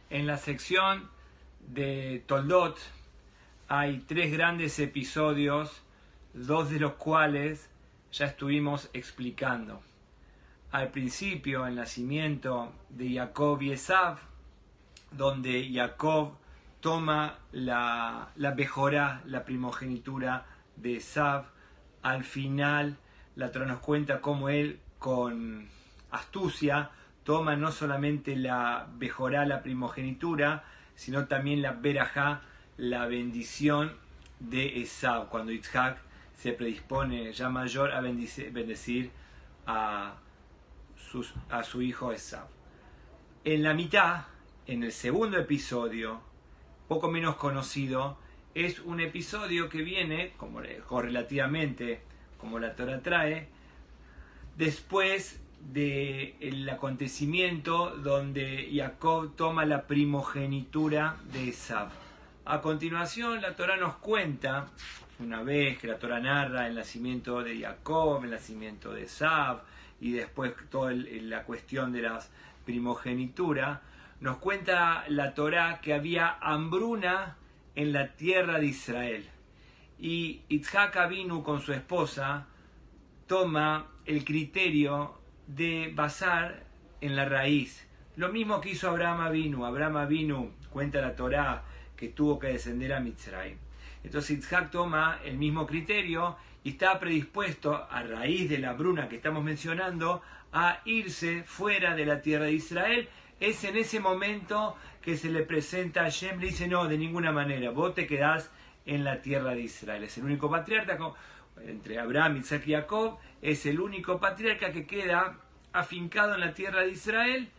En la sección de Toldot hay tres grandes episodios, dos de los cuales ya estuvimos explicando. Al principio, el nacimiento de Jacob y Esav, donde Jacob toma la Bejorá, la primogenitura de Esav. Al final, la Torá nos cuenta cómo él, con astucia, toma no solamente la Bejorá, la primogenitura, sino también la Berajá, la bendición de Esav, cuando Yitzhak se predispone ya mayor a bendecir a su hijo Esav. En la mitad, en el segundo episodio, poco menos conocido, es un episodio que viene, correlativamente, como la Torá trae, después del acontecimiento donde Jacob toma la primogenitura de Esav. A continuación, la Torá nos cuenta, una vez que la Torá narra el nacimiento de Jacob, el nacimiento de Esav, y después toda la cuestión de las primogenitura, nos cuenta la Torá que había hambruna en la tierra de Israel. Y Yitzhak Avinu con su esposa toma el criterio de basar en la raíz. Lo mismo que hizo Abraham Avinu. Abraham Avinu, cuenta la Torá, que tuvo que descender a Mitzrayim. Entonces Yitzhak toma el mismo criterio y está predispuesto, a raíz de la hambruna que estamos mencionando, a irse fuera de la tierra de Israel. Es en ese momento que se le presenta a Hashem, le dice: no, de ninguna manera, vos te quedás en la tierra de Israel. Es el único patriarca, entre Abraham, Isaac y Jacob, es el único patriarca que queda afincado en la tierra de Israel.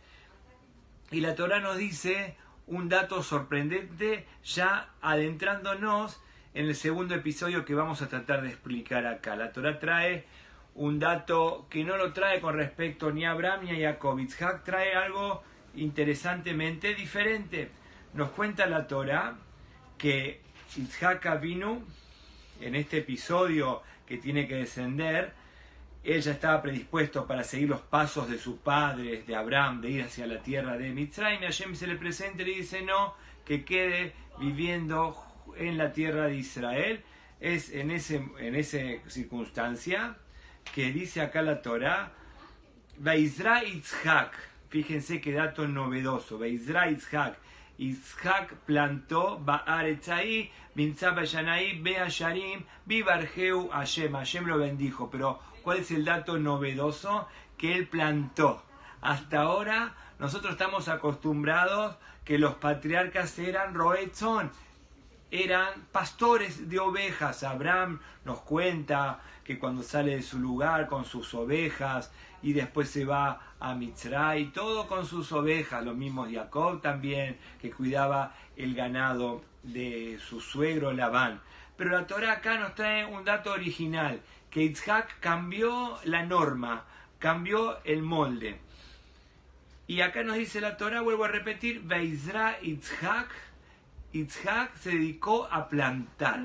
Y la Torá nos dice un dato sorprendente, ya adentrándonos en el segundo episodio que vamos a tratar de explicar acá. La Torá trae un dato que no lo trae con respecto ni a Abraham ni a Jacob. Yitzhak trae algo interesantemente diferente. Nos cuenta la Torá que Yitzhak vino en este episodio que tiene que descender. Él ya estaba predispuesto para seguir los pasos de sus padres, de Abraham, de ir hacia la tierra de Mitzrayim. Y Hashem se le presenta y le dice: no, que quede viviendo en la tierra de Israel. Es en esa circunstancia que dice acá la Torá: Veizra Yitzhak. Fíjense qué dato novedoso. Veizra Yitzhak. Yitzhak plantó Ba'aretzai, Bintzá Bayanaí, Beasharim, Bibarjeu Hashem. Hashem lo bendijo. Pero, ¿cuál es el dato novedoso? Que él plantó. Hasta ahora, nosotros estamos acostumbrados que los patriarcas eran roetzón, eran pastores de ovejas. Abraham nos cuenta que cuando sale de su lugar con sus ovejas y después se va a Mitzray, todo con sus ovejas. Lo mismo Jacob también, que cuidaba el ganado de su suegro Labán. Pero la Torá acá nos trae un dato original, que Yitzhak cambió la norma, cambió el molde. Y acá nos dice la Torá, vuelvo a repetir: Veizra Yitzhak. Yitzhak se dedicó a plantar.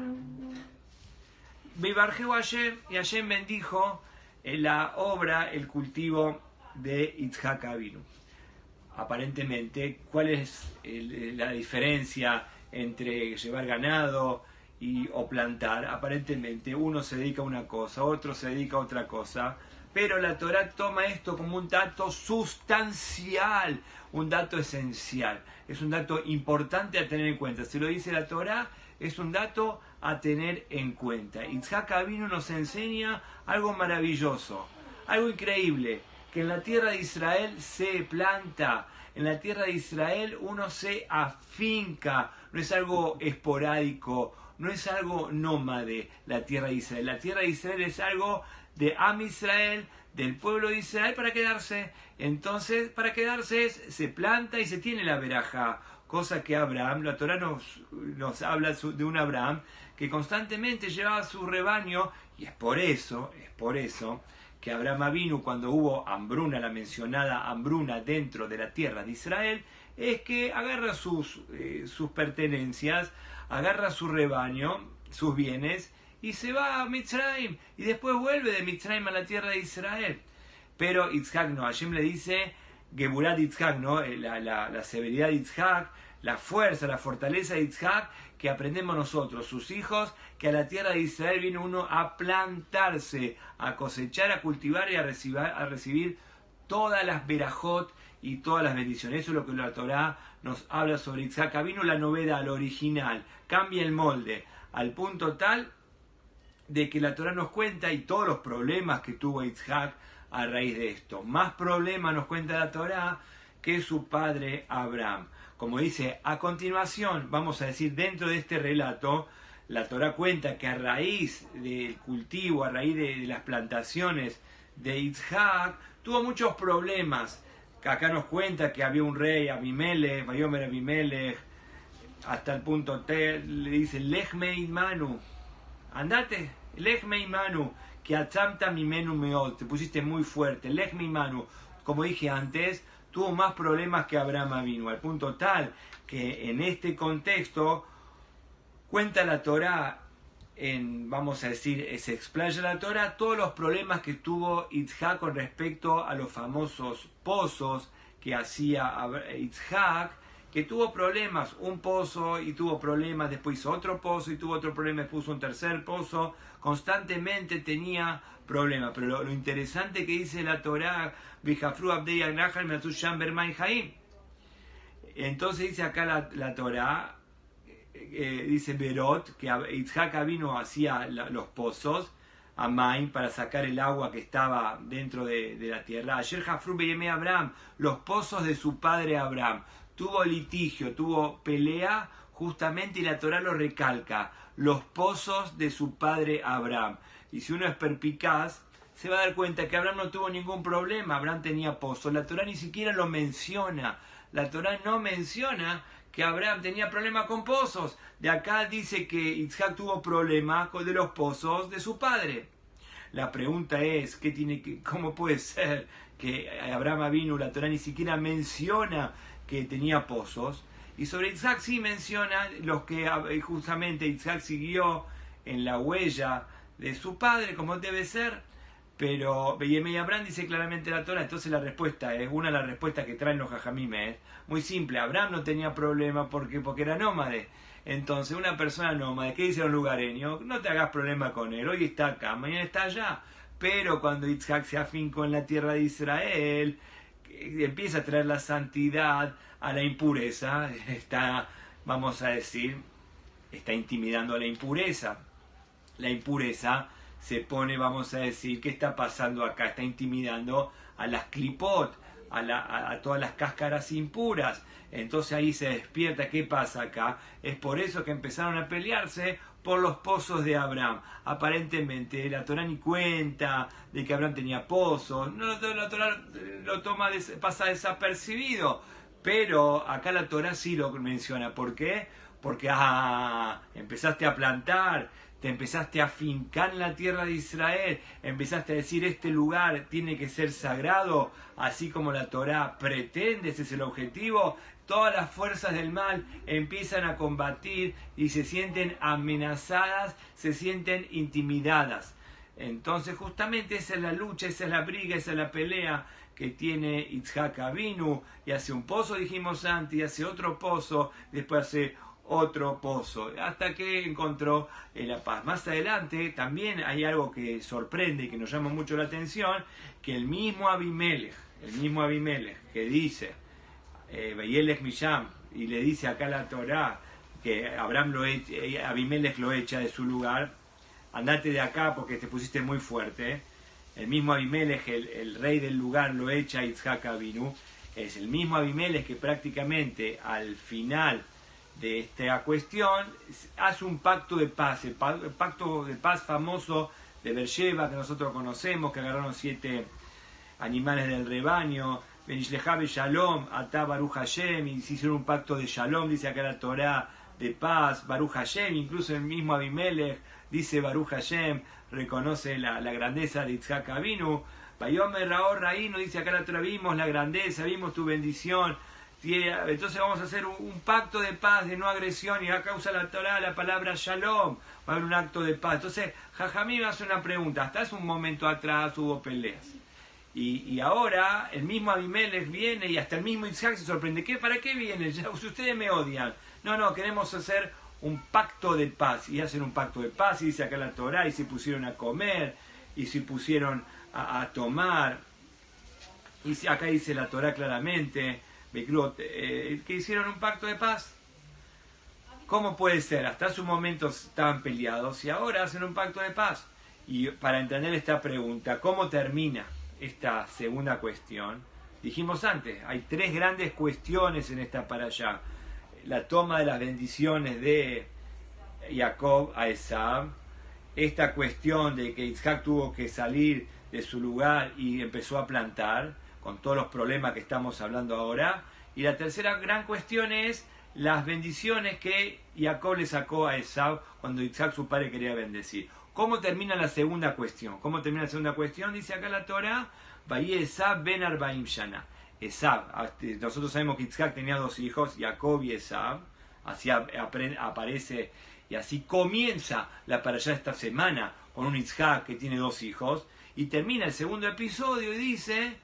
Bibarjeu Hashem, y Hashem bendijo la obra, el cultivo de Yitzhak Avinu. Aparentemente, ¿cuál es la diferencia entre llevar ganado o plantar? Aparentemente, uno se dedica a una cosa, otro se dedica a otra cosa. Pero la Torá toma esto como un dato sustancial, un dato esencial. Es un dato importante a tener en cuenta. Si lo dice la Torá, es un dato a tener en cuenta. Yitzhak Avinu nos enseña algo maravilloso, algo increíble, que en la tierra de Israel se planta, en la tierra de Israel uno se afinca, no es algo esporádico, no es algo nómade la tierra de Israel. La tierra de Israel es algo de Am Israel, del pueblo de Israel, para quedarse. Entonces, para quedarse se planta y se tiene la verajá, cosa que Abraham, la Torá nos habla de un Abraham que constantemente llevaba su rebaño, y es por eso que Abraham Avinu, cuando hubo hambruna, la mencionada hambruna dentro de la tierra de Israel, es que agarra sus pertenencias, agarra su rebaño, sus bienes, y se va a Mitzrayim, y después vuelve de Mitzrayim a la tierra de Israel. Pero Yitzhak no, Hashem le dice: Geburat Yitzhak, ¿no? La severidad de Yitzhak, la fuerza, la fortaleza de Yitzhak, que aprendemos nosotros, sus hijos, que a la tierra de Israel viene uno a plantarse, a cosechar, a cultivar y a recibir todas las berajot y todas las bendiciones. Eso es lo que la Torá nos habla sobre Yitzhak. Vino la novedad, lo original, cambia el molde, al punto tal de que la Torá nos cuenta y todos los problemas que tuvo Yitzhak a raíz de esto. Más problemas nos cuenta la Torá que su padre Abraham. Como dice, a continuación, vamos a decir, dentro de este relato, la Torá cuenta que a raíz del cultivo, a raíz de las plantaciones de Yitzhak, tuvo muchos problemas. Acá nos cuenta que había un rey, Abimelech, Vayomer Abimelech, hasta el punto le dice, Lech mei manu, andate, Lech mei manu, que atzamta mi menu meot, te pusiste muy fuerte, Lech mei manu, como dije antes, tuvo más problemas que Abraham Avinu, al punto tal que en este contexto cuenta la Torá, vamos a decir, se explaya la Torá, todos los problemas que tuvo Yitzhak con respecto a los famosos pozos que hacía Yitzhak, que tuvo problemas, un pozo y tuvo problemas, después hizo otro pozo y tuvo otro problema, después puso un tercer pozo, constantemente tenía problemas. Pero lo interesante que dice la Torá, entonces dice acá la Torá, dice Berot, que Yitzhak vino hacía los pozos, Amain, para sacar el agua que estaba dentro de la tierra. Ayer Jafru Beyeme Abraham, los pozos de su padre Abraham. Tuvo litigio, tuvo pelea, justamente, y la Torá lo recalca, los pozos de su padre Abraham. Y si uno es perpicaz, se va a dar cuenta que Abraham no tuvo ningún problema, Abraham tenía pozos. La Torá ni siquiera lo menciona, la Torá no menciona que Abraham tenía problemas con pozos. De acá dice que Yitzhak tuvo problemas con de los pozos de su padre. La pregunta es, ¿cómo puede ser que Abraham vino, la Torá ni siquiera menciona que tenía pozos? Y sobre Yitzhak sí menciona los que justamente Yitzhak siguió en la huella de su padre, como debe ser, pero Beyeme Abraham dice claramente la Torá. Entonces la respuesta es, una de las respuestas que traen los jajamim es muy simple. Abraham no tenía problema porque era nómade. Entonces una persona nómade, ¿qué dicen los lugareños? No te hagas problema con él, hoy está acá, mañana está allá. Pero cuando Yitzhak se afincó en la tierra de Israel, empieza a traer la santidad a la impureza, vamos a decir, está intimidando a la impureza. La impureza se pone, vamos a decir, ¿qué está pasando acá? Está intimidando a las clipot, a todas las cáscaras impuras. Entonces ahí se despierta, ¿qué pasa acá? Es por eso que empezaron a pelearse por los pozos de Abraham. Aparentemente la Torá ni cuenta de que Abraham tenía pozos, no, la Torá pasa desapercibido, pero acá la Torá sí lo menciona. ¿Por qué? Porque empezaste a plantar, te empezaste a fincar en la tierra de Israel, empezaste a decir, este lugar tiene que ser sagrado, así como la Torá pretende, ese es el objetivo. Todas las fuerzas del mal empiezan a combatir y se sienten amenazadas, se sienten intimidadas. Entonces justamente esa es la lucha, esa es la briga, esa es la pelea que tiene Yitzhak Avinu, y hace un pozo, dijimos antes, y hace otro pozo, después hace otro pozo, hasta que encontró la paz. Más adelante también hay algo que sorprende y que nos llama mucho la atención, que el mismo Abimelech que dice Vayelech Misham, y le dice acá la Torá que Abimelech lo echa de su lugar, andate de acá porque te pusiste muy fuerte. El mismo Abimelech, el rey del lugar, lo echa a Yitzhak Avinu. Es el mismo Abimelech que prácticamente al final de esta cuestión hace un pacto de paz, el pacto de paz famoso de Beersheba que nosotros conocemos, que agarraron 7 animales del rebaño, Benishlejabe Shalom, Atá Baruch Hashem, y se hicieron un pacto de Shalom, dice acá la Torá, de paz, Baruch Hashem. Incluso el mismo Abimelech dice Baruch Hashem, reconoce la grandeza de Yitzhak Avinu. Vayomer Raor Raíno, dice acá la Torá, vimos la grandeza, vimos tu bendición. Entonces vamos a hacer un pacto de paz, de no agresión, y acá usa la Torá la palabra Shalom, va a haber un acto de paz. Entonces Jajamim hace una pregunta, hasta hace un momento atrás hubo peleas, Y ahora el mismo Abimelech viene y hasta el mismo Isaac se sorprende. ¿Para qué viene? Si ustedes me odian. No, queremos hacer un pacto de paz. Y hacen un pacto de paz y dice acá la Torá y se pusieron a comer y se pusieron a tomar. Y acá dice la Torá claramente que hicieron un pacto de paz. ¿Cómo puede ser? Hasta hace un momento estaban peleados y ahora hacen un pacto de paz. Y para entender esta pregunta, ¿cómo termina esta segunda cuestión? Dijimos antes, hay tres grandes cuestiones en esta parashá. La toma de las bendiciones de Jacob a Esav, esta cuestión de que Isaac tuvo que salir de su lugar y empezó a plantar, con todos los problemas que estamos hablando ahora, y la tercera gran cuestión es las bendiciones que Jacob le sacó a Esav cuando Isaac su padre quería bendecir. ¿Cómo termina la segunda cuestión? Dice acá la Torá, Vaye Esav ben Arbaim Shana. Esav, nosotros sabemos que Isaac tenía dos hijos, Jacob y Esav, así aparece y así comienza la parashá esta semana con un Isaac que tiene dos hijos, y termina el segundo episodio y dice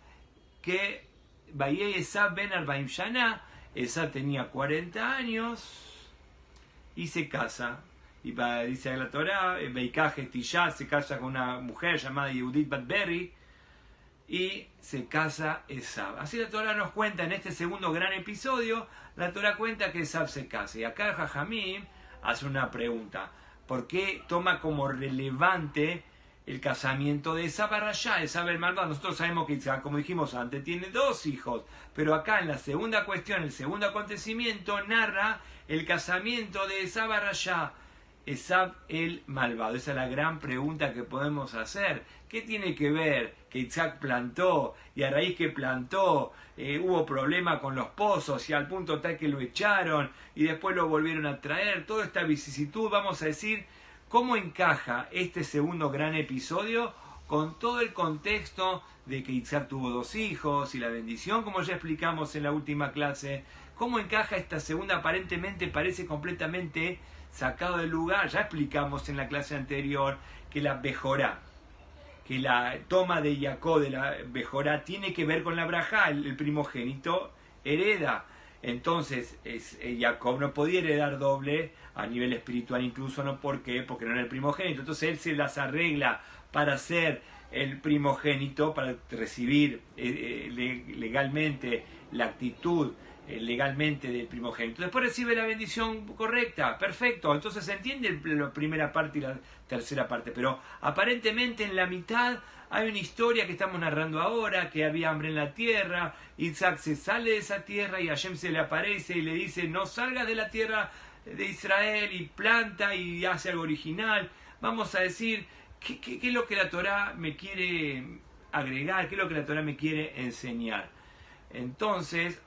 que Vaye Esav ben Arbaim Shana, Esav tenía 40 años y se casa. Y dice la Torá, Beikaje Tishá se casa con una mujer llamada Yehudit Bat Berri y se casa Esav. Así la Torá nos cuenta en este segundo gran episodio, la Torá cuenta que Esav se casa. Y acá Jajamim hace una pregunta: ¿por qué toma como relevante el casamiento de Esav a Rashá, Esav el malvado? Nosotros sabemos que Isaac, como dijimos antes, tiene dos hijos, pero acá en la segunda cuestión, el segundo acontecimiento, narra el casamiento de Esav a Rashá, Esav el malvado. Esa es la gran pregunta que podemos hacer. ¿Qué tiene que ver que Isaac plantó y a raíz que plantó hubo problema con los pozos y al punto tal que lo echaron y después lo volvieron a traer? Toda esta vicisitud, vamos a decir, ¿cómo encaja este segundo gran episodio con todo el contexto de que Isaac tuvo dos hijos y la bendición, como ya explicamos en la última clase? ¿Cómo encaja esta segunda? Aparentemente parece completamente sacado del lugar. Ya explicamos en la clase anterior que la Bejorá, que la toma de Jacob de la Bejorá tiene que ver con la Brajá, el primogénito hereda. Entonces Jacob no podía heredar doble a nivel espiritual, incluso no. ¿Por qué? Porque no era el primogénito. Entonces él se las arregla para ser el primogénito, para recibir legalmente la actitud legalmente del primogénito. Después recibe la bendición correcta, perfecto. Entonces se entiende la primera parte y la tercera parte, pero aparentemente en la mitad hay una historia que estamos narrando ahora, que había hambre en la tierra, Isaac se sale de esa tierra y Hashem se le aparece y le dice: no salgas de la tierra de Israel, y planta y hace algo original. Vamos a decir, ¿qué es lo que la Torá me quiere agregar? ¿Qué es lo que la Torá me quiere enseñar? Entonces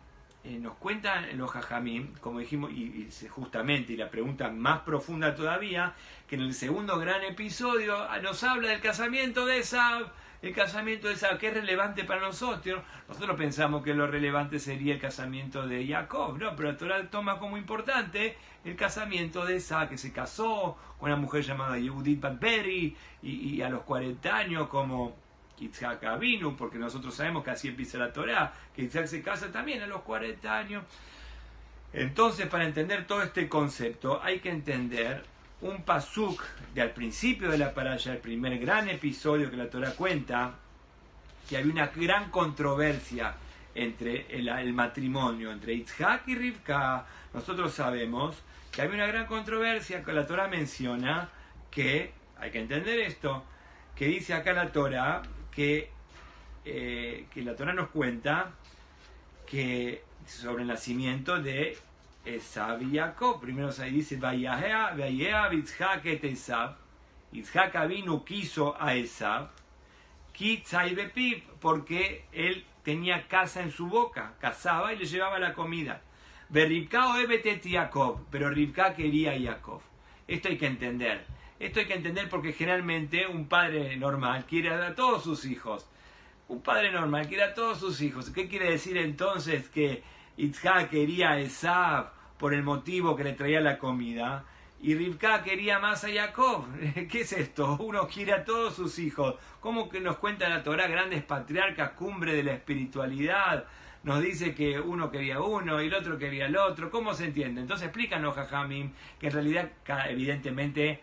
nos cuentan los Jajamim, como dijimos, y justamente, y la pregunta más profunda todavía, que en el segundo gran episodio nos habla del casamiento de Esav. El casamiento de Esav, que es relevante para nosotros. Nosotros pensamos que lo relevante sería el casamiento de Jacob, ¿no? Pero la Torá toma como importante el casamiento de Esav, que se casó con una mujer llamada Yehudit Bat Berri, y a los 40 años, como Yitzhak Avinu, porque nosotros sabemos que así empieza la Torá, que Isaac se casa también a los 40 años. Entonces, para entender todo este concepto, hay que entender un pasuk de al principio de la parasha, el primer gran episodio que la Torá cuenta, que había una gran controversia entre el matrimonio entre Yitzhak y Rivka. Nosotros sabemos que había una gran controversia, que la Torá menciona, que hay que entender esto, que dice acá la Torá, que la Torá nos cuenta que sobre el nacimiento de Esav y Jacob. Primero se dice: Vayea Yitzhak et Esav. Yitzhak Avinu quiso a Esav, Kitzai Bepiv, porque él tenía casa en su boca, cazaba y le llevaba la comida. Berribka ohevet et Jacob, pero Rivka quería a Jacob. Esto hay que entender. Esto hay que entender porque generalmente un padre normal quiere a todos sus hijos. Un padre normal quiere a todos sus hijos. ¿Qué quiere decir entonces que Yitzhak quería a Esav por el motivo que le traía la comida? y Rivka quería más a Jacob. ¿Qué es esto? Uno quiere a todos sus hijos. ¿Cómo que nos cuenta la Torá? Grandes patriarcas, cumbre de la espiritualidad. Nos dice que uno quería uno y el otro quería el otro. ¿Cómo se entiende? Entonces explícanos, Jajamim, que en realidad evidentemente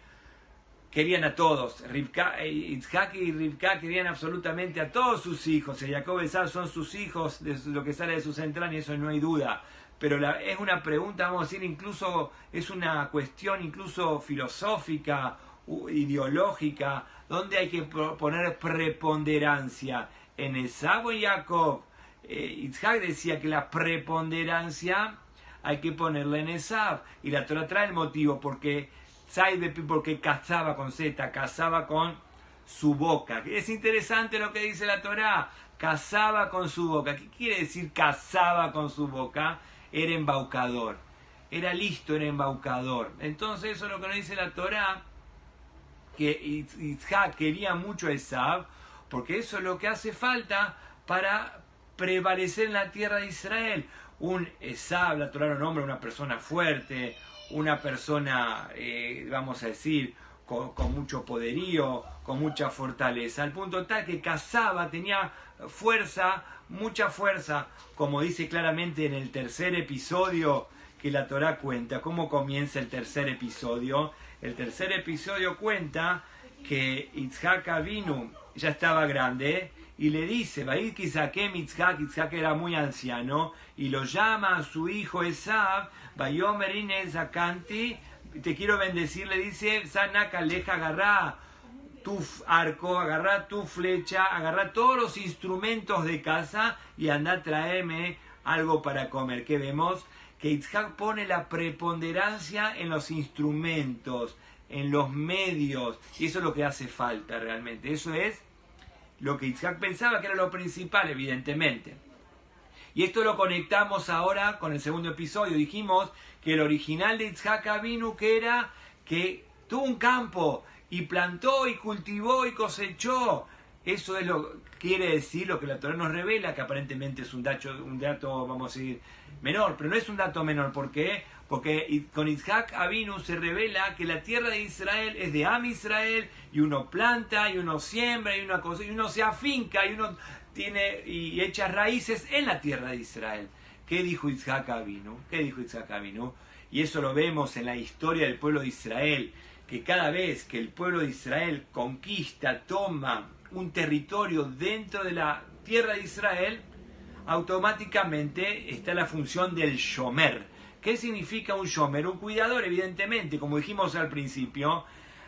querían a todos. Itzhak y Rivka querían absolutamente a todos sus hijos. Y Jacob y Esab son sus hijos, de lo que sale de sus entrañas, eso no hay duda. Pero es una pregunta, vamos a decir, incluso es una cuestión incluso filosófica, ideológica, donde hay que poner preponderancia. En Esab o en Jacob, Itzhak decía que la preponderancia hay que ponerla en Esab. Y la Torah trae el motivo, porque cazaba con Z, cazaba con su boca. Es interesante lo que dice la Torá, cazaba con su boca. ¿Qué quiere decir cazaba con su boca? Era embaucador, era listo, era embaucador. Entonces eso es lo que nos dice la Torá, que Itzhak quería mucho a Esab, porque eso es lo que hace falta para prevalecer en la tierra de Israel. Un Esab, la Torá lo nombra una persona fuerte, una persona, vamos a decir, con mucho poderío, con mucha fortaleza, al punto tal que cazaba, tenía fuerza, mucha fuerza, como dice claramente en el tercer episodio que la Torá cuenta. ¿Cómo comienza el tercer episodio? El tercer episodio cuenta que Itzhak Avinu ya estaba grande y le dice, Itzhak era muy anciano, y lo llama a su hijo Esab, Vayomer ine zakanti, te quiero bendecir, le dice, Sanak aleja, agarrá tu arco, agarrá tu flecha, agarrá todos los instrumentos de casa y anda a traerme algo para comer. ¿Qué vemos? Que Itzhak pone la preponderancia en los instrumentos, en los medios, y eso es lo que hace falta realmente. Eso es lo que Itzhak pensaba que era lo principal, evidentemente. Y esto lo conectamos ahora con el segundo episodio. Dijimos que el original de Itzhak Avinu, que era que tuvo un campo y plantó y cultivó y cosechó. Eso es lo que quiere decir, lo que la Torá nos revela, que aparentemente es un dato, vamos a decir, menor. Pero no es un dato menor. ¿Por qué? Porque con Itzhak Avinu se revela que la tierra de Israel es de Am Israel, y uno planta, y uno siembra, y uno se afinca, y uno tiene y echa raíces en la tierra de Israel. ¿Qué dijo Itzhak Avinu? ¿Qué dijo Itzhak Avinu? Y eso lo vemos en la historia del pueblo de Israel, que cada vez que el pueblo de Israel conquista, toma un territorio dentro de la tierra de Israel, automáticamente está la función del shomer. ¿Qué significa un shomer? Un cuidador, evidentemente, como dijimos al principio.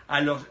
A los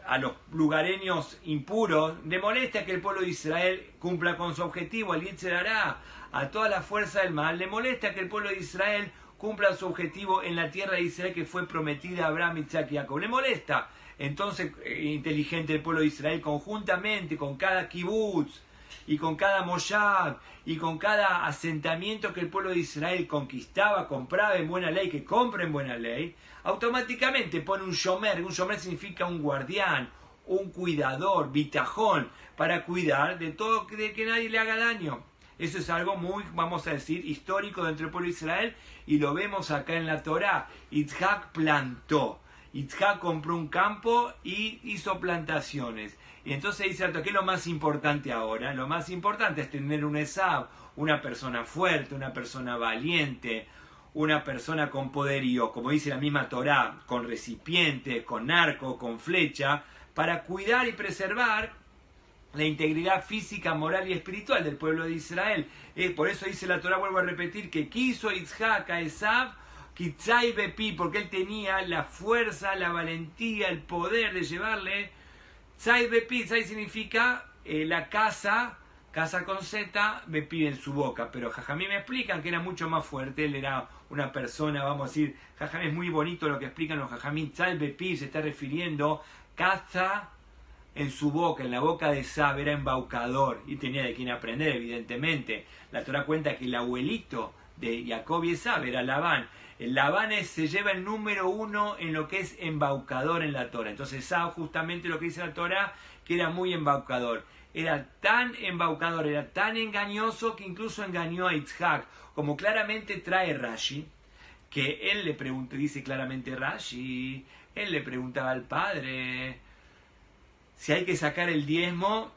lugareños impuros le molesta que el pueblo de Israel cumpla con su objetivo, al Yetzer Hará, a toda la fuerza del mal le molesta que el pueblo de Israel cumpla su objetivo en la tierra de Israel que fue prometida a Abraham, Isaac y Jacob. Le molesta. Entonces, inteligente el pueblo de Israel, conjuntamente con cada kibutz y con cada moshav y con cada asentamiento que el pueblo de Israel conquistaba, compraba en buena ley, que compra en buena ley, automáticamente pone un shomer. Un shomer significa un guardián, un cuidador, bitajón, para cuidar de todo, de que nadie le haga daño. Eso es algo muy, vamos a decir, histórico dentro del pueblo de Israel, y lo vemos acá en la Torá. Itzhak plantó, Itzhak compró un campo y hizo plantaciones. Y entonces dice, ¿qué es lo más importante ahora? Lo más importante es tener un Esab, una persona fuerte, una persona valiente, una persona con poderío, como dice la misma Torá, con recipiente, con arco, con flecha, para cuidar y preservar la integridad física, moral y espiritual del pueblo de Israel. Por eso dice la Torá, vuelvo a repetir, que quiso Itzhak a Esab, Kitzai Bepi, porque él tenía la fuerza, la valentía, el poder de llevarle. Tzai Bepi, Tzai significa la casa con Z, Bepi en su boca. Pero Jajamí me explican que era mucho más fuerte, él era una persona, vamos a decir, Jajamí es muy bonito lo que explican los Jajamí. Tzai Bepi se está refiriendo, caza en su boca, en la boca de Esab, era embaucador y tenía de quien aprender, evidentemente. La Torá cuenta que el abuelito de Jacob y Esab era Labán. El Labán se lleva el número 1 en lo que es embaucador en la Torá. Entonces Esab, justamente lo que dice la Torá, que era muy embaucador. Era tan embaucador, era tan engañoso que incluso engañó a Itzhak, como claramente trae Rashi, que él le pregunta, dice claramente Rashi, Él le preguntaba al padre si hay que sacar el diezmo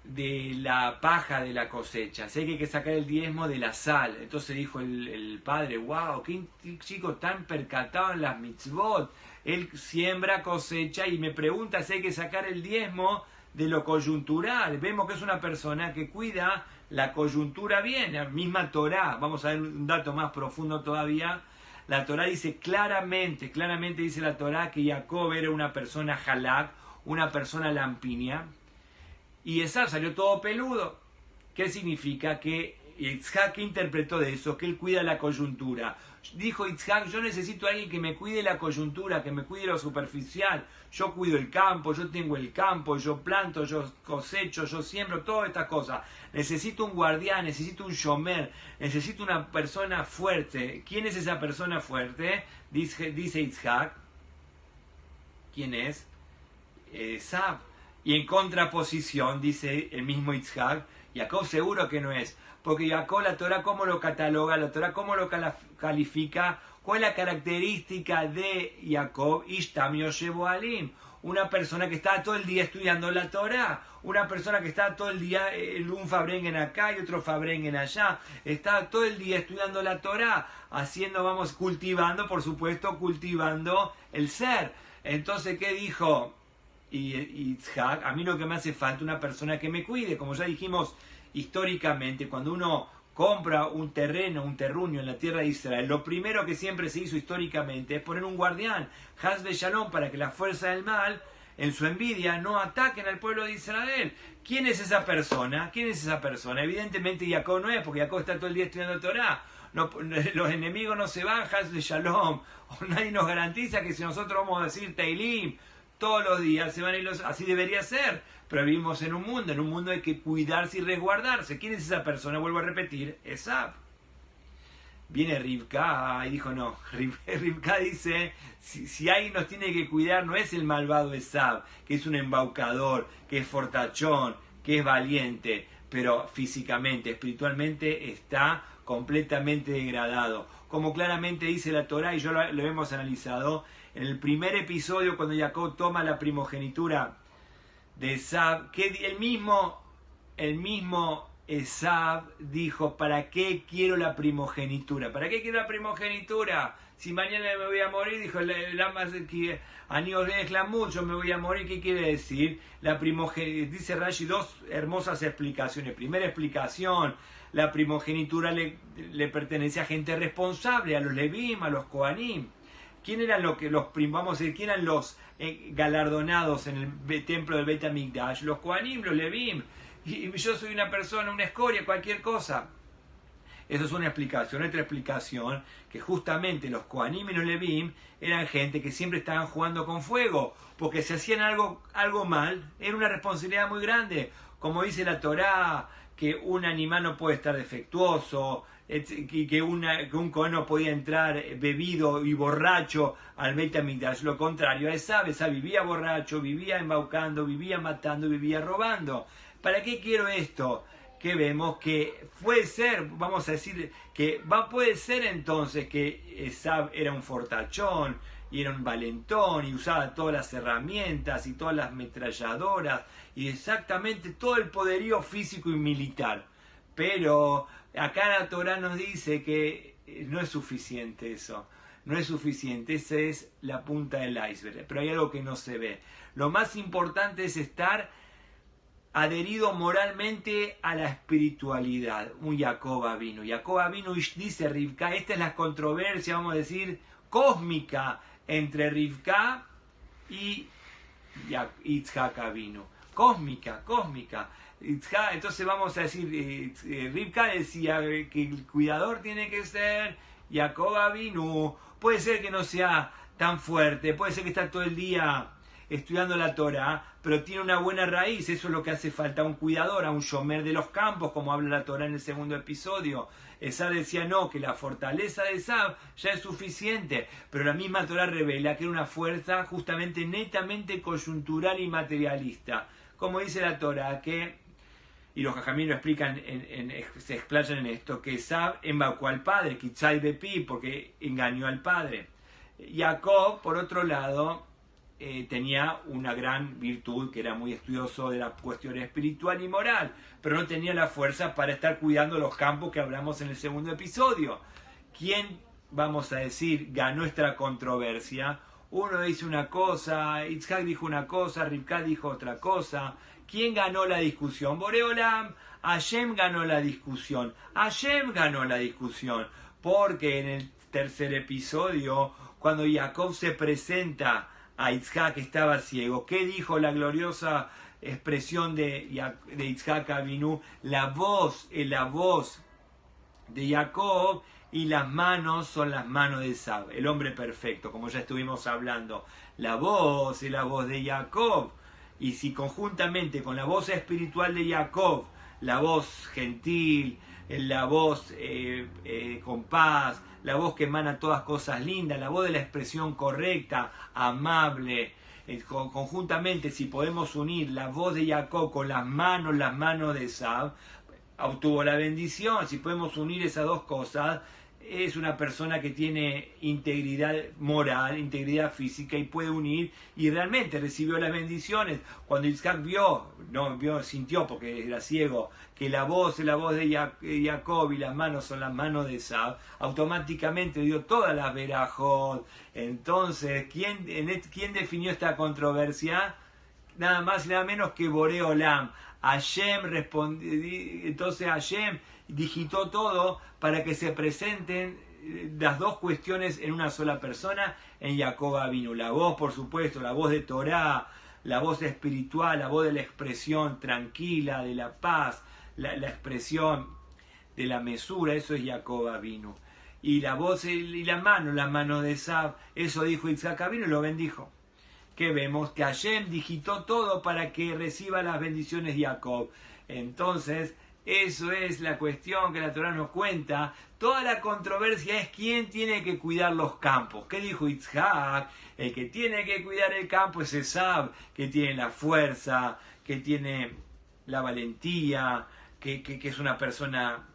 de la paja de la cosecha, si hay que sacar el diezmo de la sal. Entonces dijo el padre, wow, qué chico tan percatado en las mitzvot. Él siembra, cosecha y me pregunta si hay que sacar el diezmo de lo coyuntural. Vemos que es una persona que cuida la coyuntura bien. La misma Torá, vamos a ver un dato más profundo todavía. La Torá dice claramente dice la Torá que Jacob era una persona halak, una persona lampiña, y Esav salió todo peludo. ¿Qué significa? Que Yitzhak interpretó de eso, que él cuida la coyuntura. Dijo Yitzhak, yo necesito a alguien que me cuide la coyuntura, que me cuide lo superficial. Yo cuido el campo, yo tengo el campo, yo planto, yo cosecho, yo siembro, todas estas cosas. Necesito un guardián, necesito un shomer, necesito una persona fuerte. ¿Quién es esa persona fuerte? Dice Yitzhak. ¿Quién es? Esav. Y en contraposición, dice el mismo Yitzhak, Jacob seguro que no es, porque Jacob, la Torah cómo lo cataloga, la Torah cómo lo califica, cuál es la característica de Jacob, Ishtam Yoshevo Alim, una persona que está todo el día estudiando la Torah, una persona que está todo el día, un fabrengen acá y otro fabrengen allá, está todo el día estudiando la Torah, cultivando, por supuesto, cultivando el ser. Entonces, ¿qué dijo Yitzhak? A mí lo que me hace falta es una persona que me cuide. Como ya dijimos históricamente, cuando uno compra un terreno, un terruño en la tierra de Israel, lo primero que siempre se hizo históricamente es poner un guardián, Haz Shalom, para que las fuerzas del mal, en su envidia, no ataquen al pueblo de Israel. ¿Quién es esa persona? ¿Quién es esa persona? Evidentemente Jacob no es, porque Jacob está todo el día estudiando Torah. No, los enemigos no se van, Haz Shalom. O nadie nos garantiza que si nosotros vamos a decir Teilim todos los días, se van a ir así debería ser. Pero vivimos en un mundo hay que cuidarse y resguardarse. ¿Quién es esa persona? Vuelvo a repetir, Esav. Viene Rivka y dijo no. Rivka dice, si alguien nos tiene que cuidar no es el malvado Esav, que es un embaucador, que es fortachón, que es valiente, pero físicamente, espiritualmente está completamente degradado. Como claramente dice la Torá, y yo lo hemos analizado, en el primer episodio cuando Jacob toma la primogenitura de Esav, que el mismo Esav dijo, ¿para qué quiero la primogenitura? ¿Para qué quiero la primogenitura? Si mañana me voy a morir, dijo, yo me voy a morir, ¿qué quiere decir? La primogenitura, dice Rashi, dos hermosas explicaciones. Primera explicación, la primogenitura le pertenece a gente responsable, a los Levim, a los Kohanim. ¿Quién eran quién eran los galardonados en el templo del Beit HaMikdash? Los Kohanim, los Levim. Y yo soy una persona, una escoria, cualquier cosa. Eso es una explicación. Otra explicación, que justamente los Kohanim y los Levim eran gente que siempre estaban jugando con fuego, porque si hacían algo mal, era una responsabilidad muy grande. Como dice la Torá, que un animal no puede estar defectuoso, que un Kohen no podía entrar bebido y borracho al Beit HaMikdash. Lo contrario, Esav vivía borracho, vivía embaucando, vivía matando, vivía robando. ¿Para qué quiero esto? Que vemos que puede ser, vamos a decir, puede ser entonces que Esav era un fortachón y era un valentón y usaba todas las herramientas y todas las ametralladoras y exactamente todo el poderío físico y militar. Pero acá la Torá nos dice que no es suficiente eso. No es suficiente, esa es la punta del iceberg. Pero hay algo que no se ve. Lo más importante es estar adherido moralmente a la espiritualidad. Un Jacob Avinu. Jacob Avinu dice Rivka, esta es la controversia, vamos a decir, cósmica entre Rivka y Yitzhak Avinu. Cósmica. Entonces vamos a decir, Rivka decía que el cuidador tiene que ser Jacob Avinu. Puede ser que no sea tan fuerte, puede ser que está todo el día estudiando la Torah, pero tiene una buena raíz. Eso es lo que hace falta a un cuidador, a un shomer de los campos, como habla la Torah en el segundo episodio. Esav decía no, que la fortaleza de Esav ya es suficiente, pero la misma Torah revela que era una fuerza justamente netamente coyuntural y materialista. Como dice la Torah, y los jajamín lo explican, se explayan en esto, que Esav embaucó al padre, Kitzai Bepi, porque engañó al padre. Jacob, por otro lado, tenía una gran virtud, que era muy estudioso de la cuestión espiritual y moral, pero no tenía la fuerza para estar cuidando los campos que hablamos en el segundo episodio. ¿Quién, vamos a decir, ganó esta controversia? Uno dice una cosa, Yitzhak dijo una cosa, Rivka dijo otra cosa. ¿Quién ganó la discusión? Boreolam. Hashem ganó la discusión. Hashem ganó la discusión. Porque en el tercer episodio, cuando Jacob se presenta a Yitzhak que estaba ciego, ¿qué dijo la gloriosa expresión de Yitzhak Avinu? La voz es la voz de Jacob y las manos son las manos de Esab, el hombre perfecto, como ya estuvimos hablando. La voz es la voz de Jacob, y si conjuntamente con la voz espiritual de Jacob, la voz gentil, la voz con paz, la voz que emana todas cosas lindas, la voz de la expresión correcta, amable, conjuntamente si podemos unir la voz de Jacob con las manos de Esab, obtuvo la bendición. Si podemos unir esas dos cosas, es una persona que tiene integridad moral, integridad física, y puede unir, y realmente recibió las bendiciones. Cuando Yitzhak sintió, porque era ciego, que la voz es la voz de Jacob y las manos son las manos de Esab, automáticamente dio todas las verajot. Entonces, ¿quién definió esta controversia? Nada más y nada menos que Boreolam. Hashem respondió, entonces Hashem digitó todo para que se presenten las dos cuestiones en una sola persona, en Jacob Avinu. La voz, por supuesto, la voz de Torah, la voz espiritual, la voz de la expresión tranquila, de la paz, la expresión de la mesura, eso es Jacob Avinu. Y la voz y la mano de Esab, eso dijo Yitzhak Avinu y lo bendijo. Que vemos que Hashem digitó todo para que reciba las bendiciones de Jacob. Entonces, eso es la cuestión que la Torah nos cuenta. Toda la controversia es quién tiene que cuidar los campos. ¿Qué dijo Yitzhak? El que tiene que cuidar el campo es Esab, que tiene la fuerza, que tiene la valentía, que es una persona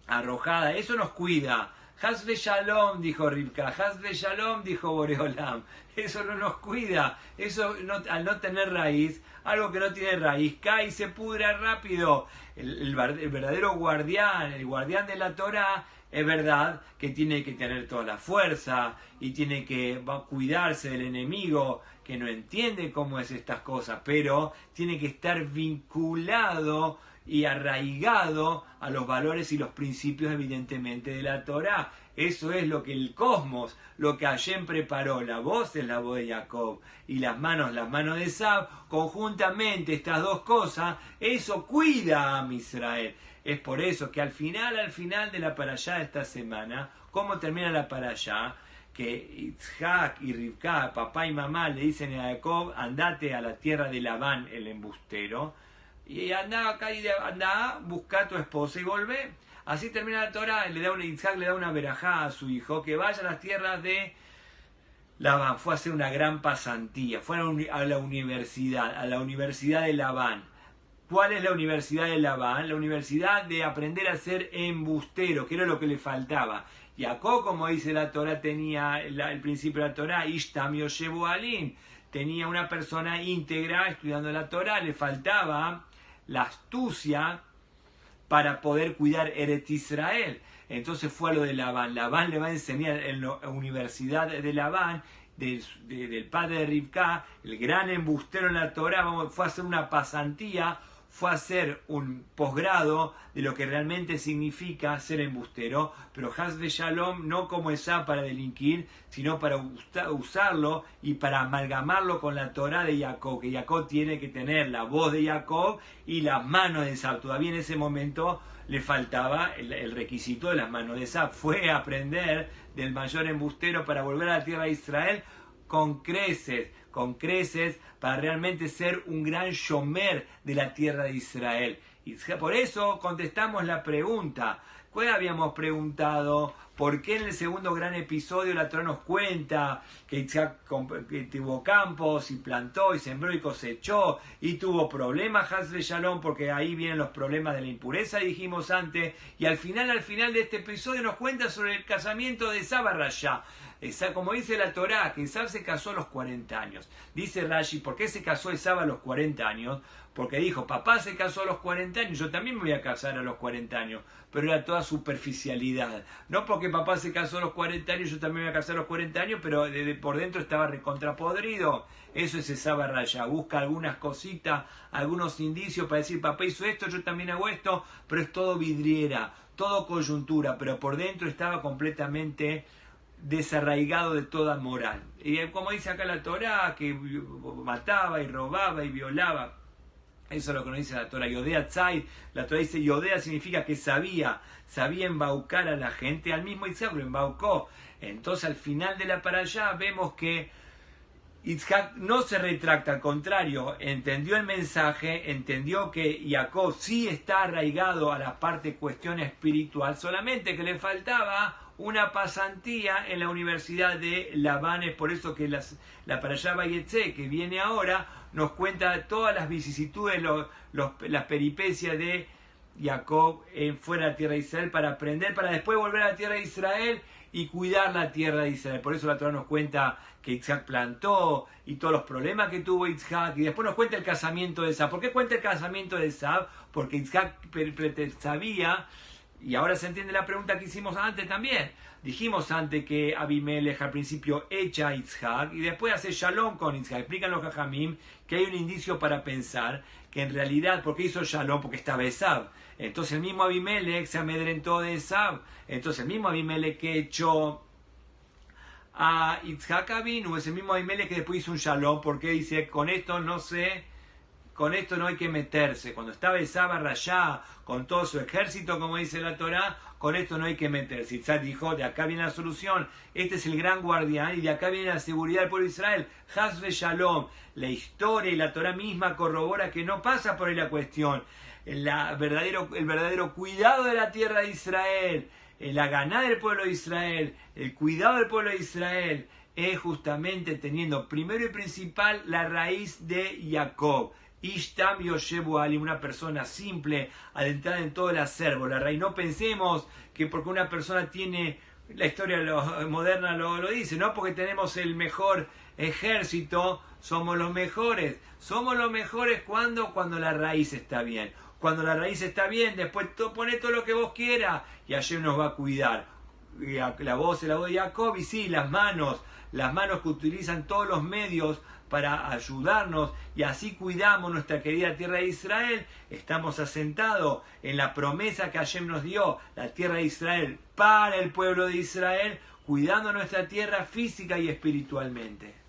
arrojada. Eso nos cuida. Haz ve Shalom, dijo Rivka, Haz ve Shalom, dijo Boreolam. Eso no nos cuida, eso al no tener raíz, algo que no tiene raíz, cae y se pudra rápido. El verdadero guardián, el guardián de la Torah, es verdad que tiene que tener toda la fuerza y tiene que cuidarse del enemigo que no entiende cómo es estas cosas, pero tiene que estar vinculado y arraigado a los valores y los principios evidentemente de la Torá. Eso es lo que el cosmos, lo que Hashem preparó. La voz es la voz de Jacob y las manos de Esab. Conjuntamente estas dos cosas, eso cuida a Israel. Es por eso que al final de la parashá de esta semana, ¿cómo termina la parashá? Que Yitzhak y Rivka, papá y mamá, le dicen a Jacob: andate a la tierra de Labán, el embustero, y anda, busca a tu esposa y volvé. Así termina la Torah. Yitzhak le da una verajá a su hijo, que vaya a las tierras de Labán. Fue a hacer una gran pasantía, fue a la universidad de Labán. ¿Cuál es la universidad de Labán? La universidad de aprender a ser embustero, que era lo que le faltaba. Jacob, como dice la Torah, tenía el principio de la Torah, Ishtam Yoshebu Alim, tenía una persona íntegra estudiando la Torah, le faltaba la astucia para poder cuidar Eretz Israel. Entonces fue a lo de Labán. Labán le va a enseñar en la universidad de Labán, del padre de Rivka, el gran embustero en la Torah. Fue a hacer una pasantía, fue a hacer un posgrado de lo que realmente significa ser embustero, pero Haz ve Shalom no como Esab para delinquir, sino para usarlo y para amalgamarlo con la Torah de Jacob, que Jacob tiene que tener la voz de Jacob y las manos de Esab. Todavía en ese momento le faltaba el requisito de las manos de Esab. Fue a aprender del mayor embustero para volver a la tierra de Israel con creces, para realmente ser un gran shomer de la tierra de Israel. Y por eso contestamos la pregunta. ¿Cuál habíamos preguntado? ¿Por qué en el segundo gran episodio la Torá nos cuenta que Isaac tuvo campos y plantó y sembró y cosechó y tuvo problemas, Haz Shalom, porque ahí vienen los problemas de la impureza, dijimos antes, y al final de este episodio nos cuenta sobre el casamiento de Esab a Rasha. Como dice la Torá, que Esab se casó a los 40 años. Dice Rashi, ¿por qué se casó Esab a los 40 años? Porque dijo, papá se casó a los 40 años, yo también me voy a casar a los 40 años. Pero era toda superficialidad. No porque papá se casó a los 40 años, yo también me voy a casar a los 40 años, pero por dentro estaba recontrapodrido. Eso es Esab a Rasha. Busca algunas cositas, algunos indicios para decir, papá hizo esto, yo también hago esto, pero es todo vidriera, todo coyuntura, pero por dentro estaba completamente desarraigado de toda moral. Y como dice acá la Torá, que mataba y robaba y violaba. Eso es lo que nos dice la Torá. Yodea Tzai, la Torá dice Yodea significa que sabía embaucar a la gente. Al mismo Isaac lo embaucó. Entonces al final de la parashá vemos que Isaac no se retracta, al contrario, entendió el mensaje, entendió que Jacob sí está arraigado a la parte cuestión espiritual, solamente que le faltaba una pasantía en la Universidad de Labán. Es por eso que la parashá Vayetze, que viene ahora, nos cuenta todas las vicisitudes, las peripecias de Jacob fuera de la tierra de Israel para aprender, para después volver a la tierra de Israel y cuidar la tierra de Israel. Por eso la Torá nos cuenta que Isaac plantó y todos los problemas que tuvo Isaac, y después nos cuenta el casamiento de Esab. ¿Por qué cuenta el casamiento de Esab? Porque Isaac sabía, y ahora se entiende la pregunta que hicimos antes también. Dijimos antes que Abimelech al principio echa a Isaac y después hace Shalom con Isaac. Explican los Jajamim que hay un indicio para pensar que en realidad, ¿por qué hizo Shalom? Porque estaba Esab. Entonces el mismo Abimelech se amedrentó de Esab. Entonces el mismo Abimelech que echó a Isaac Avinu, es el mismo Abimelech que después hizo un Shalom, porque dice, con esto no hay que meterse. Cuando estaba Esab a Rasha con todo su ejército, como dice la Torá, con esto no hay que meterse. Isaac dijo, de acá viene la solución, este es el gran guardián y de acá viene la seguridad del pueblo de Israel. Haz Shalom. La historia y la Torá misma corrobora que no pasa por ahí la cuestión. El verdadero cuidado de la tierra de Israel, la ganada del pueblo de Israel, el cuidado del pueblo de Israel, es justamente teniendo primero y principal la raíz de Jacob. Ishtam Yoshebu Ali, una persona simple, adentrada en todo el acervo. La raíz, no pensemos que porque una persona tiene, la historia moderna lo dice, no porque tenemos el mejor ejército, somos los mejores. Somos los mejores cuando la raíz está bien. Cuando la raíz está bien, después poné todo lo que vos quieras y Hashem nos va a cuidar. La voz de Jacob, y sí, las manos que utilizan todos los medios para ayudarnos, y así cuidamos nuestra querida tierra de Israel. Estamos asentados en la promesa que Hashem nos dio, la tierra de Israel para el pueblo de Israel, cuidando nuestra tierra física y espiritualmente.